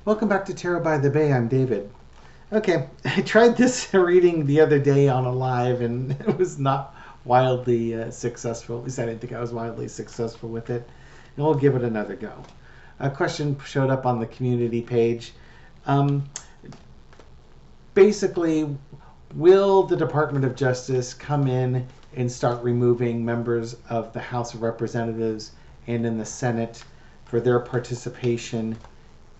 Welcome back to Tarot by the Bay. I'm David. Okay, I tried this reading the other day on a live and it was not wildly successful. At least I didn't think I was wildly successful with it. And we'll give it another go. A question showed up on the community page. Um, Basically, will the Department of Justice come in and start removing members of the House of Representatives and in the Senate for their participation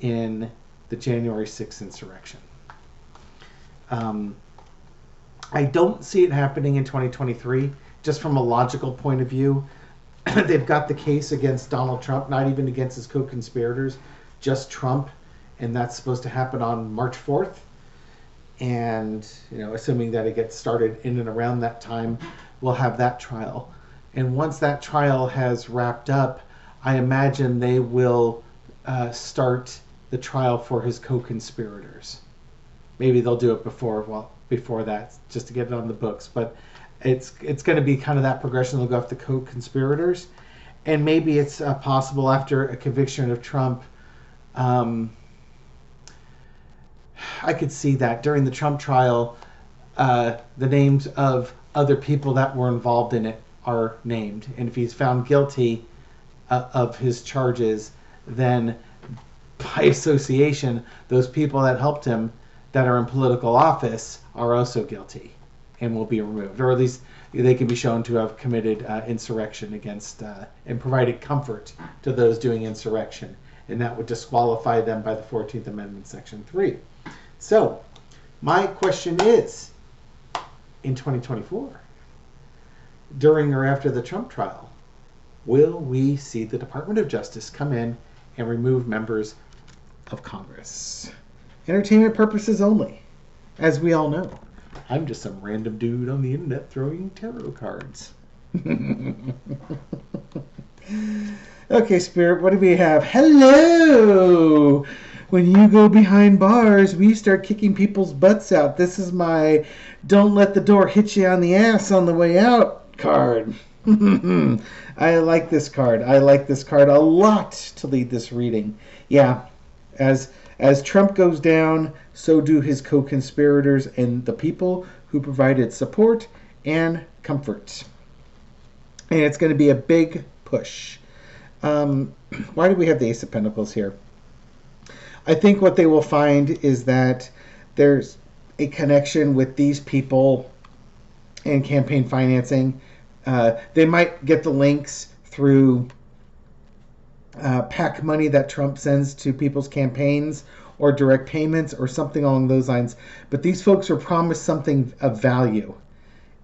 in the January 6th insurrection? Um, I don't see it happening in 2023, just from a logical point of view. They've got the case against Donald Trump, not even against his co-conspirators, just Trump, and that's supposed to happen on March 4th. And, assuming that it gets started in and around that time, we'll have that trial. And once that trial has wrapped up, I imagine they will start the trial for his co-conspirators. Maybe they'll do it before that, just to get it on the books. But it's going to be kind of that progression. They'll go after the co-conspirators, and maybe it's possible after a conviction of Trump. I could see that during the Trump trial, the names of other people that were involved in it are named, and if he's found guilty of his charges, then by association, those people that helped him that are in political office are also guilty and will be removed, or at least they can be shown to have committed insurrection against and provided comfort to those doing insurrection, and that would disqualify them by the 14th Amendment, Section 3. So, my question is, in 2024, during or after the Trump trial, will we see the Department of Justice come in and remove members of Congress? Entertainment purposes only, as we all know. I'm just some random dude on the internet throwing tarot cards. Okay, Spirit, what do we have? Hello! When you go behind bars, we start kicking people's butts out. This is my don't let the door hit you on the ass on the way out card. I like this card. I like this card a lot to lead this reading. Yeah, as Trump goes down, so do his co-conspirators and the people who provided support and comfort. And it's going to be a big push. Why do we have the Ace of Pentacles here? I think what they will find is that there's a connection with these people and campaign financing. They might get the links through PAC money that Trump sends to people's campaigns, or direct payments, or something along those lines. But these folks were promised something of value,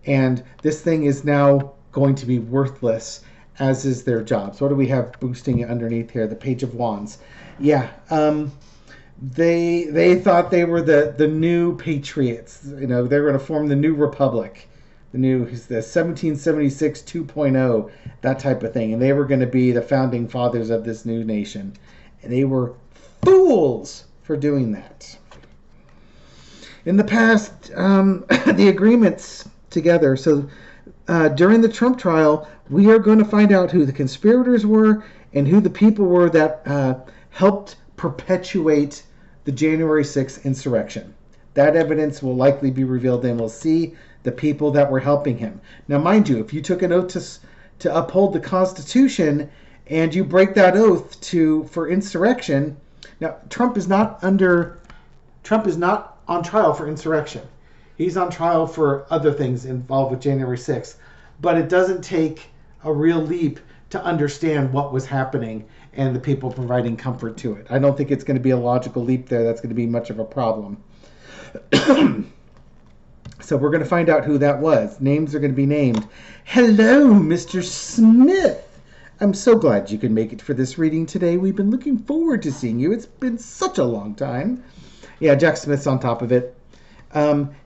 and this thing is now going to be worthless, as is their jobs. What do we have boosting it underneath here? The Page of Wands. Yeah, they thought they were the new patriots. They were going to form the new republic, the 1776 2.0, that type of thing, and they were going to be the founding fathers of this new nation, and they were fools for doing that. In the past, the agreements together. So during the Trump trial, we are going to find out who the conspirators were and who the people were that helped perpetuate the January 6th insurrection. That evidence will likely be revealed, and we'll see the people that were helping him. Now, mind you, if you took an oath to uphold the Constitution and you break that oath for insurrection, now Trump is not on trial for insurrection. He's on trial for other things involved with January 6th, but it doesn't take a real leap to understand what was happening and the people providing comfort to it. I don't think it's going to be a logical leap there that's going to be much of a problem. So we're going to find out who that was. Names are going to be named. Hello, Mr. Smith. I'm so glad you can make it for this reading today. We've been looking forward to seeing you. It's been such a long time. Yeah, Jack Smith's on top of it.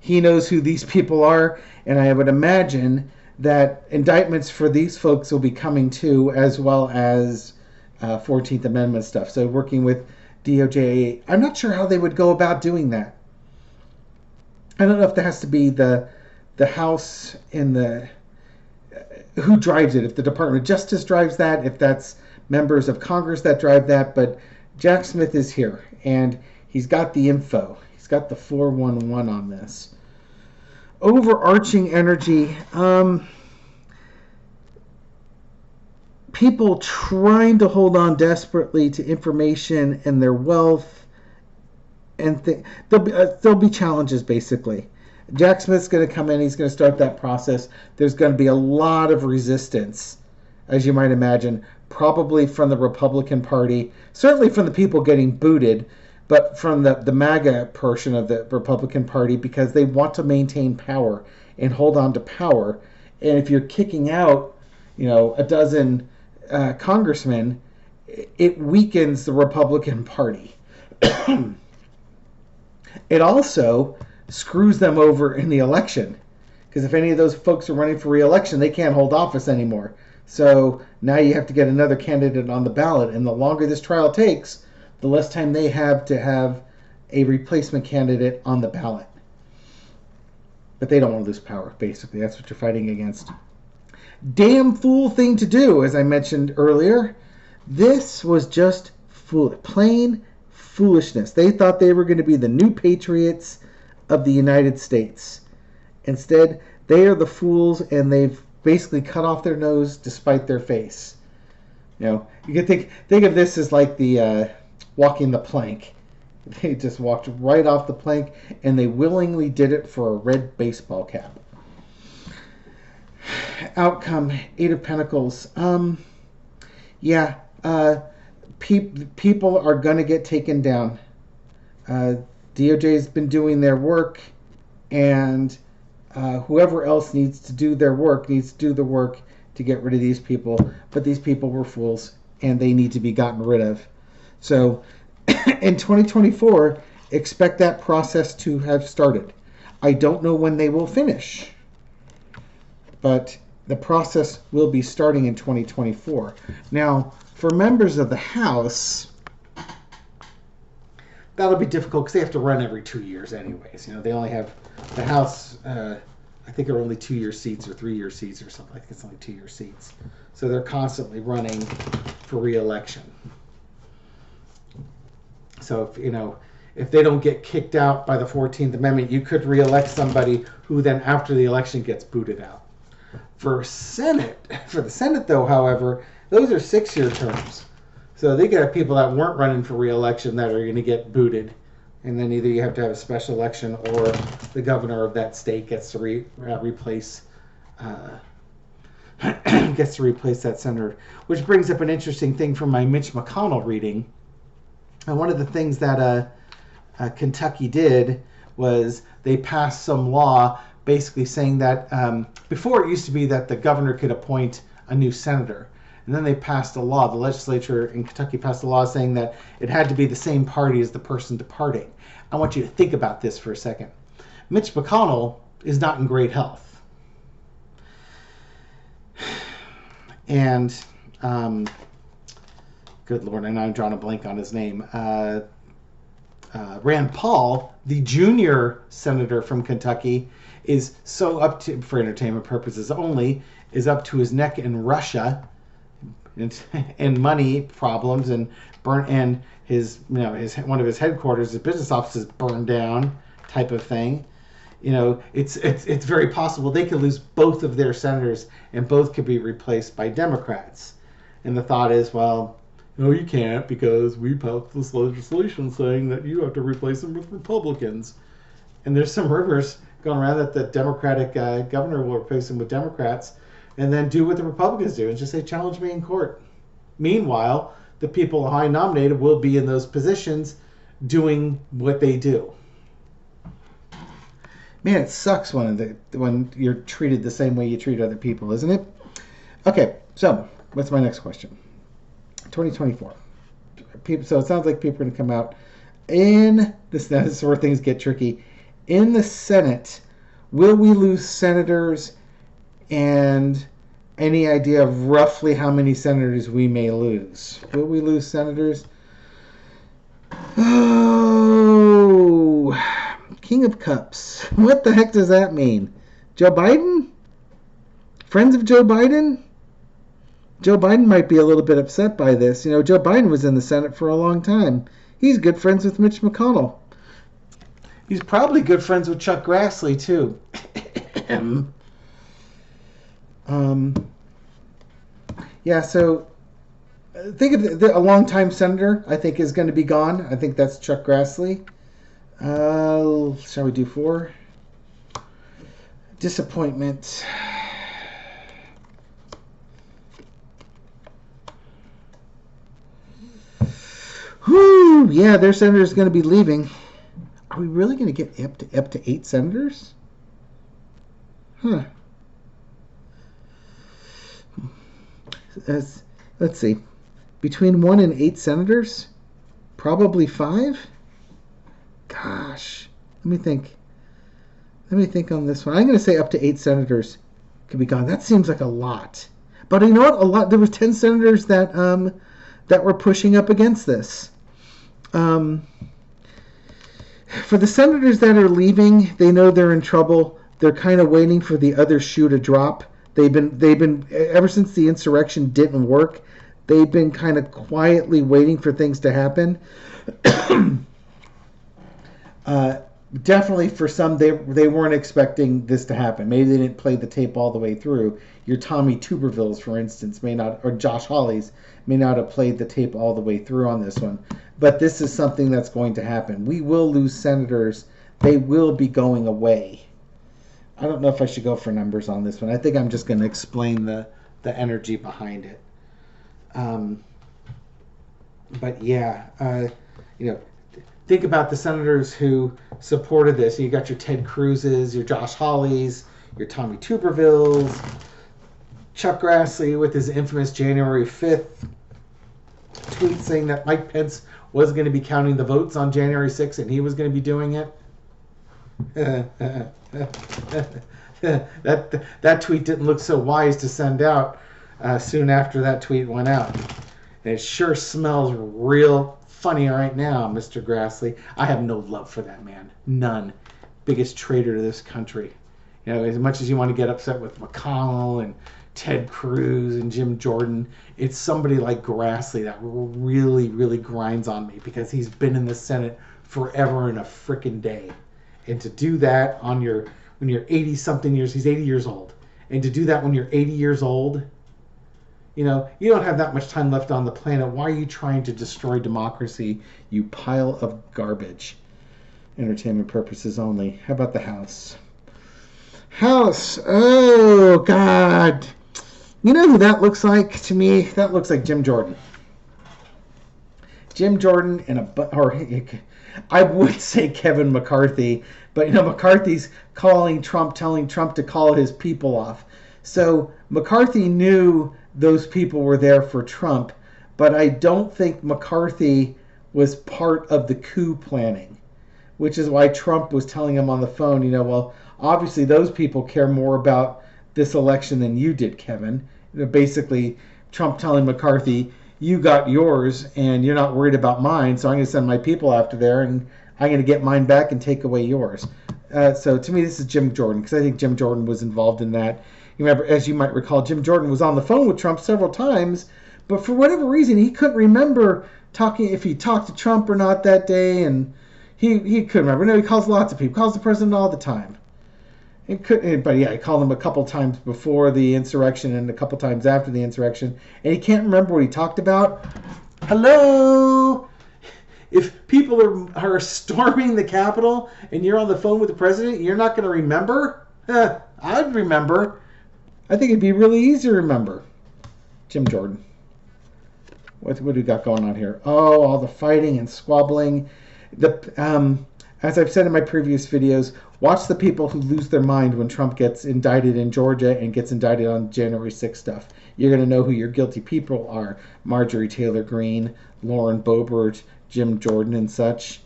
He knows who these people are, and I would imagine that indictments for these folks will be coming too, as well as 14th Amendment stuff. So working with DOJ, I'm not sure how they would go about doing that. I don't know if there has to be the House and the who drives it. If the Department of Justice drives that, if that's members of Congress that drive that, but Jack Smith is here, and he's got the info. He's got the 411 on this. Overarching energy. People trying to hold on desperately to information and their wealth, and there'll be challenges, basically. Jack Smith's going to come in. He's going to start that process. There's going to be a lot of resistance, as you might imagine, probably from the Republican Party, certainly from the people getting booted, but from the MAGA portion of the Republican Party, because they want to maintain power and hold on to power. And if you're kicking out, a dozen congressmen, it weakens the Republican Party. It also screws them over in the election, because if any of those folks are running for re-election, they can't hold office anymore. So now you have to get another candidate on the ballot, and the longer this trial takes, the less time they have to have a replacement candidate on the ballot. But they don't want to lose power, basically. That's what you're fighting against. Damn fool thing to do, as I mentioned earlier. This was just plain foolishness. They thought they were going to be the new patriots of the United States. Instead, they are the fools, and they've basically cut off their nose despite their face. You can think of this as like the walking the plank. They just walked right off the plank, and they willingly did it for a red baseball cap. Outcome, Eight of Pentacles. People are going to get taken down. DOJ has been doing their work, and whoever else needs to do the work to get rid of these people. But these people were fools, and they need to be gotten rid of. So in 2024, expect that process to have started. I don't know when they will finish, but the process will be starting in 2024. Now, for members of the House, that'll be difficult because they have to run every 2 years anyways. They only have the House, I think, are only 2-year seats or 3-year seats or something. I think it's only 2-year seats. So they're constantly running for re-election. So if they don't get kicked out by the 14th Amendment, you could re-elect somebody who then after the election gets booted out. For the Senate though, however, those are 6-year terms. So they got people that weren't running for re-election that are going to get booted. And then either you have to have a special election or the governor of that state gets to replace that senator. Which brings up an interesting thing from my Mitch McConnell reading. And one of the things that Kentucky did was they passed some law basically saying that before it used to be that the governor could appoint a new senator. And then they passed a law, the legislature in Kentucky passed a law saying that it had to be the same party as the person departing. I want you to think about this for a second. Mitch McConnell is not in great health. And, good Lord, and I'm drawing a blank on his name. Rand Paul, the junior senator from Kentucky, is so up to, for entertainment purposes only, is up to his neck in Russia and money problems, and his one of his headquarters, his business offices burned down, type of thing. It's very possible they could lose both of their senators, and both could be replaced by Democrats. And the thought is, well, no, you can't, because we passed this legislation saying that you have to replace them with Republicans. And there's some rumors going around that the Democratic governor will replace them with Democrats, and then do what the Republicans do and just say, challenge me in court. Meanwhile, the people I nominated will be in those positions doing what they do. Man, it sucks when you're treated the same way you treat other people, isn't it? Okay, so what's my next question? 2024. So it sounds like people are going to come out in this. This is where things get tricky. In the Senate, will we lose senators, and any idea of roughly how many senators we may lose? Will we lose senators? Oh, King of Cups. What the heck does that mean? Joe Biden? Friends of Joe Biden? Joe Biden might be a little bit upset by this. You know, Joe Biden was in the Senate for a long time. He's good friends with Mitch McConnell. He's probably good friends with Chuck Grassley, too. Yeah, so think of a longtime senator, I think, is going to be gone. I think that's Chuck Grassley. Shall we do 4? Disappointment. Whew, yeah, their senator is going to be leaving. Are we really going to get up to 8 senators? Huh. Let's see. Between 1 and 8 senators? Probably 5? Gosh. Let me think. Let me think on this one. I'm going to say up to 8 senators could be gone. That seems like a lot. But you know what? A lot. There was 10 senators that were pushing up against this. For the senators that are leaving, they know they're in trouble. They're kind of waiting for the other shoe to drop. They've been ever since the insurrection didn't work. They've been kind of quietly waiting for things to happen. Definitely for some, they weren't expecting this to happen. Maybe they didn't play the tape all the way through. Your Tommy Tubervilles, for instance, may not, or Josh Hawley's may not have played the tape all the way through on this one. But this is something that's going to happen. We will lose senators. They will be going away. I don't know if I should go for numbers on this one. I think I'm just going to explain the energy behind it. But yeah, think about the senators who supported this. You got your Ted Cruz's, your Josh Hawley's, your Tommy Tubervilles, Chuck Grassley with his infamous January 5th tweet saying that Mike Pence was going to be counting the votes on January 6th and he was going to be doing it. That tweet didn't look so wise to send out soon after that tweet went out. And it sure smells real funny right now, Mr. Grassley. I have no love for that man. None. Biggest traitor to this country. You know, as much as you want to get upset with McConnell and Ted Cruz and Jim Jordan, it's somebody like Grassley that really, really grinds on me because he's been in the Senate forever and a frickin' day. And to do that when you're 80-something years, he's 80 years old. And to do that when you're 80 years old, you know, you don't have that much time left on the planet. Why are you trying to destroy democracy, you pile of garbage? Entertainment purposes only. How about the House? House. Oh, God. You know who that looks like to me? That looks like Jim Jordan. Jim Jordan I would say Kevin McCarthy, but you know, McCarthy's calling Trump, telling Trump to call his people off. So McCarthy knew those people were there for Trump, but I don't think McCarthy was part of the coup planning, which is why Trump was telling him on the phone, you know, well, obviously those people care more about this election than you did, Kevin. You know, basically, Trump telling McCarthy, you got yours and you're not worried about mine, so I'm going to send my people after there and I'm going to get mine back and take away yours. So to me, this is Jim Jordan, because I think Jim Jordan was involved in that. You remember, as you might recall, Jim Jordan was on the phone with Trump several times, but for whatever reason, he couldn't remember if he talked to Trump or not that day, and he couldn't remember. No, he calls lots of people. He calls the president all the time. But yeah, he called him a couple times before the insurrection and a couple times after the insurrection, and he can't remember what he talked about. Hello? If people are storming the Capitol and you're on the phone with the president, you're not going to remember? I'd remember. I think it'd be really easy to remember. Jim Jordan. What do we got going on here? Oh, all the fighting and squabbling. As I've said in my previous videos, watch the people who lose their mind when Trump gets indicted in Georgia and gets indicted on January 6th stuff. You're going to know who your guilty people are. Marjorie Taylor Greene, Lauren Boebert, Jim Jordan and such.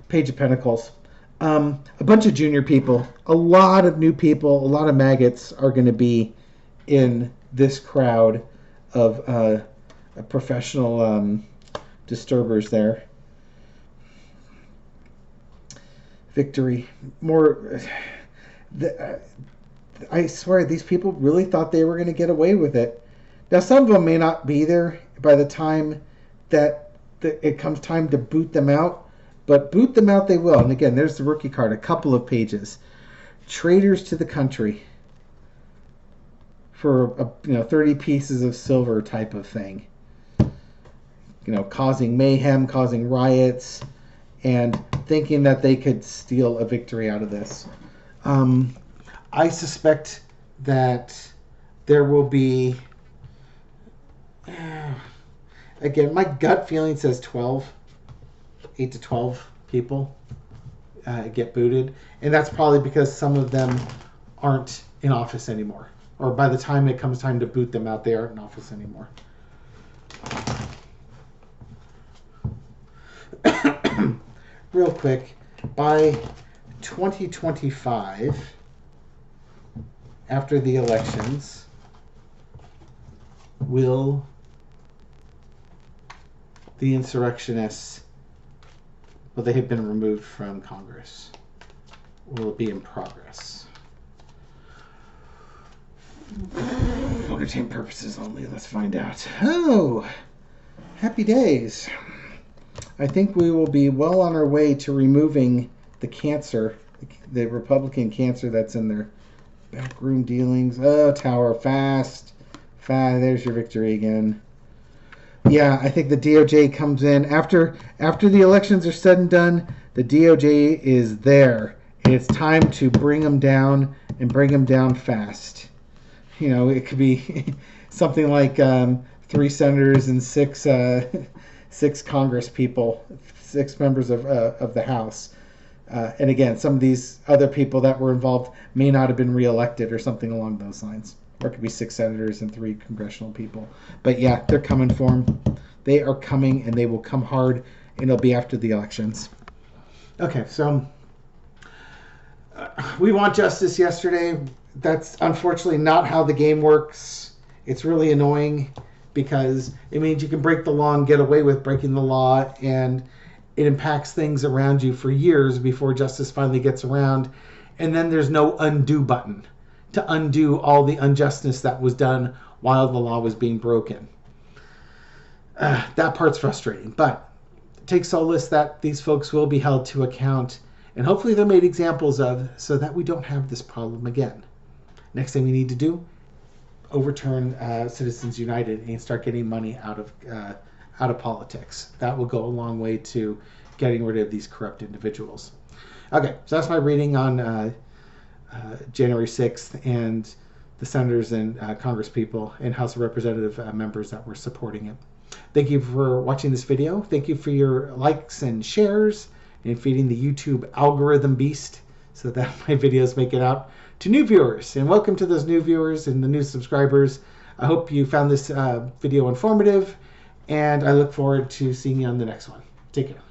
Page of Pentacles. A bunch of junior people, a lot of new people, a lot of maggots are going to be in this crowd of professional disturbers there. Victory. I swear, these people really thought they were going to get away with it. Now, some of them may not be there by the time that it comes time to boot them out, but boot them out they will. And again, there's the rookie card, a couple of pages. Traitors to the country for 30 pieces of silver type of thing. Causing mayhem, causing riots, and thinking that they could steal a victory out of this. I suspect that there will be, again, my gut feeling says 8 to 12 people get booted. And that's probably because some of them aren't in office anymore. Or by the time it comes time to boot them out, they aren't in office anymore. Real quick, by 2025, after the elections, will the insurrectionists, will they have been removed from Congress? Will it be in progress? For entertainment purposes only. Let's find out. Oh, happy days. I think we will be well on our way to removing the cancer, the Republican cancer that's in their backroom dealings. Oh, Tower, fast. There's your victory again. Yeah, I think the DOJ comes in after the elections are said and done. The DOJ is there. It's time to bring them down and bring them down fast. It could be something like 3 senators and 6 Congress people, 6 members of the House. And again, some of these other people that were involved may not have been reelected or something along those lines. Or it could be 6 senators and 3 congressional people. But yeah, they're coming for them. They are coming, and they will come hard, and it'll be after the elections. Okay, so we want justice yesterday. That's unfortunately not how the game works. It's really annoying because it means you can break the law and get away with breaking the law, and it impacts things around you for years before justice finally gets around. And then there's no undo button to undo all the unjustness that was done while the law was being broken. That part's frustrating, but take solace that these folks will be held to account, and hopefully they're made examples of so that we don't have this problem again. Next thing we need to do, overturn Citizens United and start getting money out of politics. That will go a long way to getting rid of these corrupt individuals. Okay, so that's my reading on January 6th and the senators and Congress people and House of Representative members that were supporting it. Thank you for watching this video. Thank you for your likes and shares and feeding the YouTube algorithm beast so that my videos make it out to new viewers. And welcome to those new viewers and the new subscribers. I hope you found this video informative, and I look forward to seeing you on the next one. Take care.